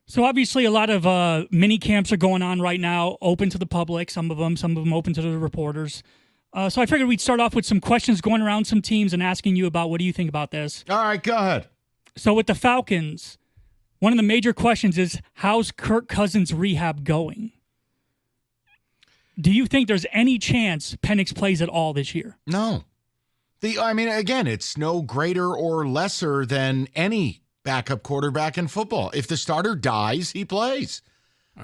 So obviously a lot of mini camps are going on right now, open to the public, some of them open to the reporters. So I figured we'd start off with some questions going around some teams and asking you about what do you think about this. All right, go ahead. So with the Falcons, one of the major questions is, how's Kirk Cousins' rehab going? Do you think there's any chance Penix plays at all this year? No. Again, it's no greater or lesser than any backup quarterback in football. If the starter dies, he plays.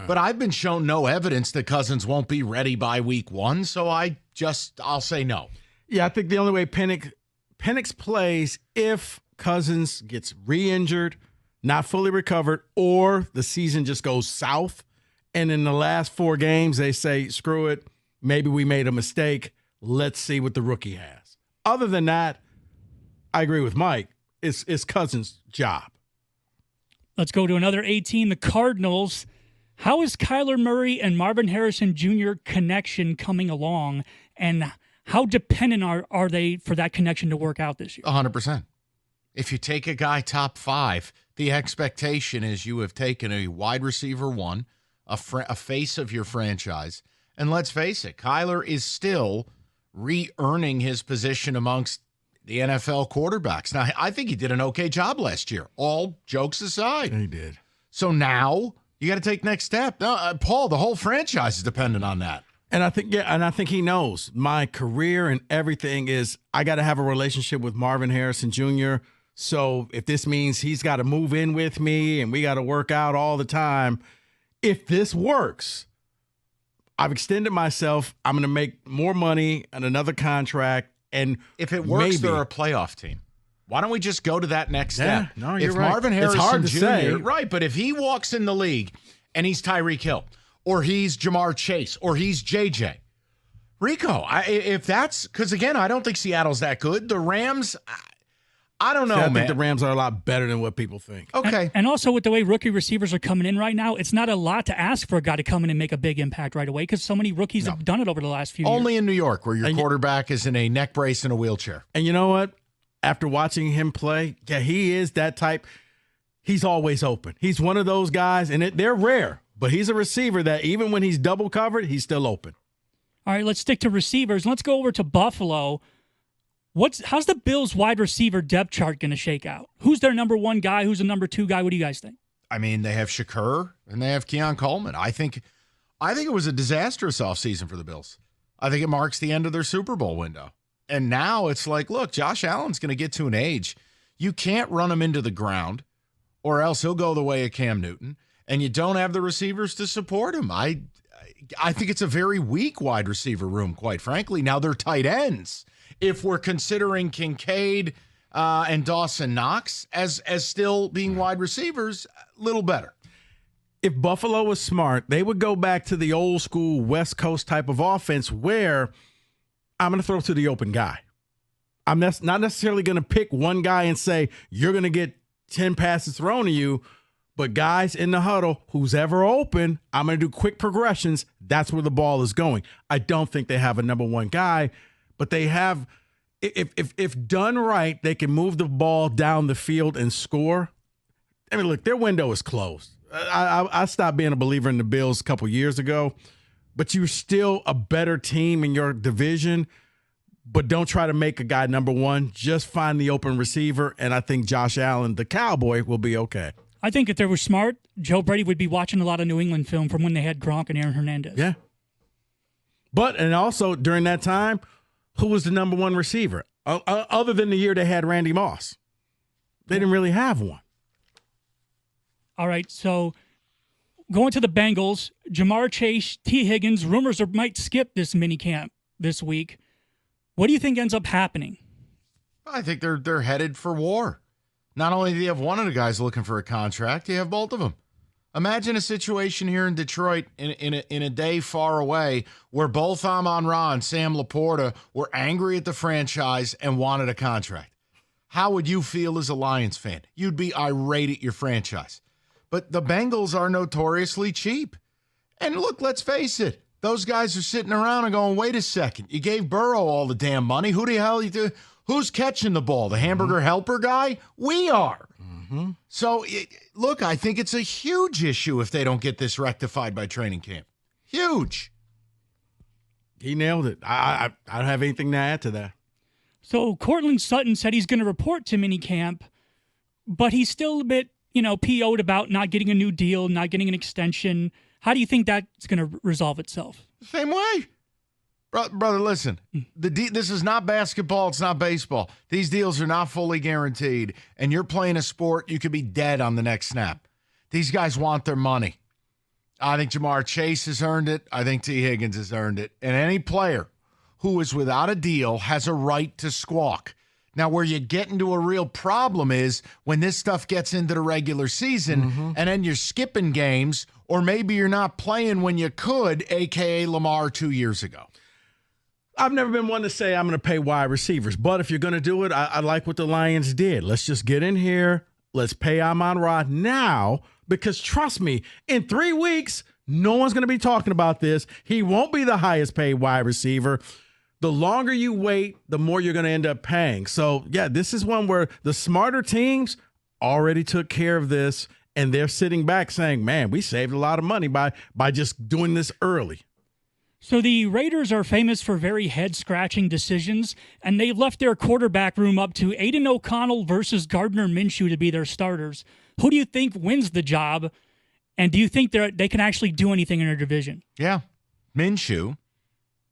But I've been shown no evidence that Cousins won't be ready by week 1, so I'll say no. Yeah, I think the only way Penix plays if Cousins gets re-injured, not fully recovered, or the season just goes south, and in the last 4 games they say, screw it, maybe we made a mistake, let's see what the rookie has. Other than that, I agree with Mike. It's Cousins' job. Let's go to another 18, the Cardinals. How is Kyler Murray and Marvin Harrison Jr. connection coming along, and how dependent are they for that connection to work out this year? 100%. If you take a guy top 5, the expectation is you have taken a wide receiver 1, a face of your franchise, and let's face it, Kyler is still re-earning his position amongst the NFL quarterbacks. Now, I think he did an okay job last year, all jokes aside. He did. So now you got to take next step. No, Paul, the whole franchise is dependent on that. And I think he knows my career and everything is I got to have a relationship with Marvin Harrison Jr. So if this means he's got to move in with me and we got to work out all the time, if this works, I've extended myself. I'm going to make more money and another contract. And if it works, they're a playoff team. Why don't we just go to that next step? No, you're right. If Marvin Harrison it's hard to Jr. say. Right, but if he walks in the league and he's Tyreek Hill, or he's Jamar Chase, or he's JJ, Rico, if that's, because again, I don't think Seattle's that good. The Rams, I don't know, I man. think the Rams are a lot better than what people think. Okay. And also with the way rookie receivers are coming in right now, it's not a lot to ask for a guy to come in and make a big impact right away because so many rookies have done it over the last few years. Only in New York where your quarterback is in a neck brace and a wheelchair. And you know what? After watching him play, yeah, he is that type. He's always open. He's one of those guys, and they're rare, but he's a receiver that even when he's double covered, he's still open. All right, let's stick to receivers. Let's go over to Buffalo. How's the Bills' wide receiver depth chart going to shake out? Who's their number 1 guy? Who's the number 2 guy? What do you guys think? I mean, they have Shakur and they have Keon Coleman. I think it was a disastrous offseason for the Bills. I think it marks the end of their Super Bowl window. And now it's like, look, Josh Allen's going to get to an age. You can't run him into the ground or else he'll go the way of Cam Newton. And you don't have the receivers to support him. I think it's a very weak wide receiver room, quite frankly. Now they're tight ends. If we're considering Kincaid and Dawson Knox as still being wide receivers, a little better. If Buffalo was smart, they would go back to the old school West Coast type of offense where I'm going to throw to the open guy. I'm not necessarily going to pick one guy and say, you're going to get 10 passes thrown to you, but guys in the huddle, who's ever open, I'm going to do quick progressions. That's where the ball is going. I don't think they have a number 1 guy, but they have, if done right, they can move the ball down the field and score. I mean, look, their window is closed. I stopped being a believer in the Bills a couple years ago, but you're still a better team in your division. But don't try to make a guy number 1. Just find the open receiver, and I think Josh Allen, the Cowboy, will be okay. I think if they were smart, Joe Brady would be watching a lot of New England film from when they had Gronk and Aaron Hernandez. Yeah. And also during that time, who was the number 1 receiver? Other than the year they had Randy Moss. They didn't really have one. All right, so going to the Bengals, Jamar Chase, T. Higgins, rumors might skip this mini camp this week. What do you think ends up happening? I think they're headed for war. Not only do you have one of the guys looking for a contract, you have both of them. Imagine a situation here in Detroit in a day far away where both Amon-Ra and Sam Laporta were angry at the franchise and wanted a contract. How would you feel as a Lions fan? You'd be irate at your franchise. But the Bengals are notoriously cheap. And look, let's face it. Those guys are sitting around and going, wait a second. You gave Burrow all the damn money. Who the hell you do? Who's catching the ball? The hamburger helper guy? We are. Mm-hmm. So, look, I think it's a huge issue if they don't get this rectified by training camp. Huge. He nailed it. I don't have anything to add to that. So Cortland Sutton said he's going to report to minicamp, but he's still a bit, PO'd about not getting a new deal, not getting an extension. How do you think that's going to resolve itself? Same way. Brother, listen, this is not basketball. It's not baseball. These deals are not fully guaranteed, and you're playing a sport, you could be dead on the next snap. These guys want their money. I think Jamar Chase has earned it. I think T. Higgins has earned it. And any player who is without a deal has a right to squawk. Now, where you get into a real problem is when this stuff gets into the regular season and then you're skipping games, or maybe you're not playing when you could, a.k.a. Lamar 2 years ago. I've never been one to say I'm going to pay wide receivers, but if you're going to do it, I like what the Lions did. Let's just get in here. Let's pay Amon-Ra now, because trust me, in 3 weeks, no one's going to be talking about this. He won't be the highest paid wide receiver. The longer you wait, the more you're going to end up paying. So, yeah, this is one where the smarter teams already took care of this, and they're sitting back saying, man, we saved a lot of money by just doing this early. So the Raiders are famous for very head-scratching decisions, and they left their quarterback room up to Aiden O'Connell versus Gardner Minshew to be their starters. Who do you think wins the job, and do you think they can actually do anything in their division? Yeah, Minshew,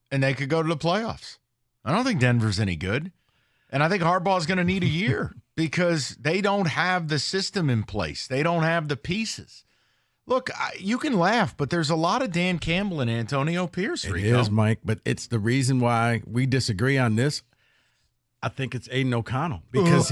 and they could go to the playoffs. I don't think Denver's any good, and I think Harbaugh's going to need a year because they don't have the system in place. They don't have the pieces. Look, you can laugh, but there's a lot of Dan Campbell and Antonio Pierce. It is, Mike, but it's the reason why we disagree on this. I think it's Aiden O'Connell because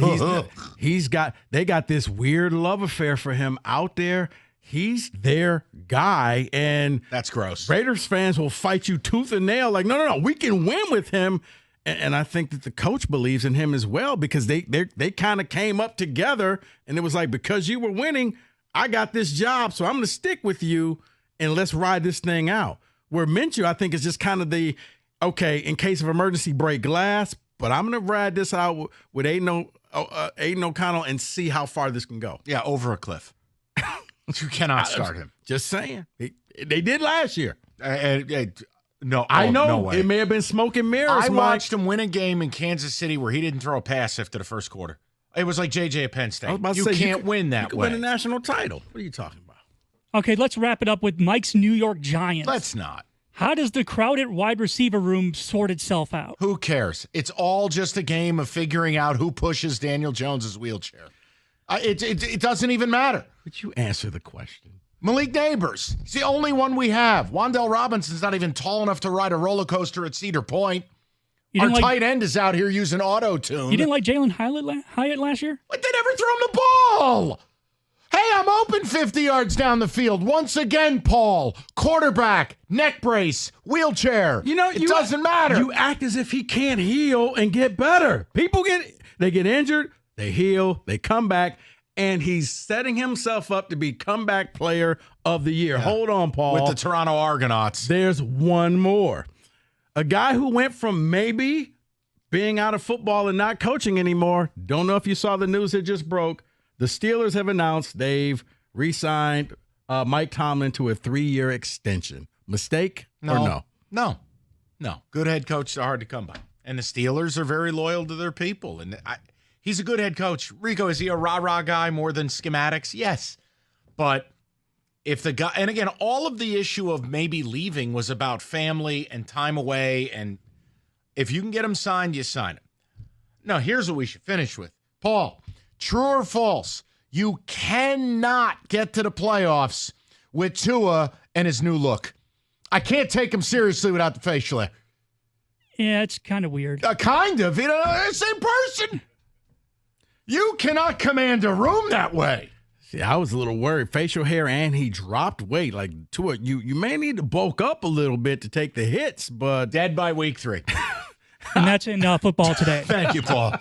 they got this weird love affair for him out there. He's their guy, and that's gross. Raiders fans will fight you tooth and nail like, no, we can win with him. And I think that the coach believes in him as well because they kind of came up together, and it was like, because you were winning, I got this job, so I'm going to stick with you, and let's ride this thing out. Where Minshew, I think, is just kind of okay, in case of emergency, break glass, but I'm going to ride this out with Aiden O'Connell and see how far this can go. Yeah, over a cliff. You cannot start him. Just saying. They did last year. No, I know. No way. It may have been smoke and mirrors, I Mike. watched him win a game in Kansas City where he didn't throw a pass after the first quarter. It was like JJ at Penn State. You can't win that way. You can win a national title. What are you talking about? Okay, let's wrap it up with Mike's New York Giants. Let's not. How does the crowded wide receiver room sort itself out? Who cares? It's all just a game of figuring out who pushes Daniel Jones's wheelchair. It doesn't even matter. But you answer the question. Malik Neighbors. He's the only one we have. Wan'Dale Robinson's not even tall enough to ride a roller coaster at Cedar Point. Our tight end is out here using auto-tune. You didn't like Jalen Hyatt last year? But they never threw him the ball. Hey, I'm open 50 yards down the field. Once again, Paul. Quarterback, neck brace, wheelchair. It doesn't matter. You act as if he can't heal and get better. People get injured, they heal, they come back, and he's setting himself up to be comeback player of the year. Yeah. Hold on, Paul. With the Toronto Argonauts. There's one more. A guy who went from maybe being out of football and not coaching anymore. Don't know if you saw the news that just broke. The Steelers have announced they've re-signed Mike Tomlin to a 3-year extension. Mistake or no? No. Good head coach are hard to come by. And the Steelers are very loyal to their people. And he's a good head coach. Rico, is he a rah-rah guy more than schematics? Yes. But if the guy, and again, all of the issue of maybe leaving was about family and time away. And if you can get him signed, you sign him. Now, here's what we should finish with. Paul, true or false, you cannot get to the playoffs with Tua and his new look. I can't take him seriously without the facial hair. Yeah, it's kind of weird. Kind of. Same person. You cannot command a room that way. See, I was a little worried. Facial hair, and he dropped weight. Like, Tua, you may need to bulk up a little bit to take the hits, but dead by week 3. And that's in football today. Thank you, Paul.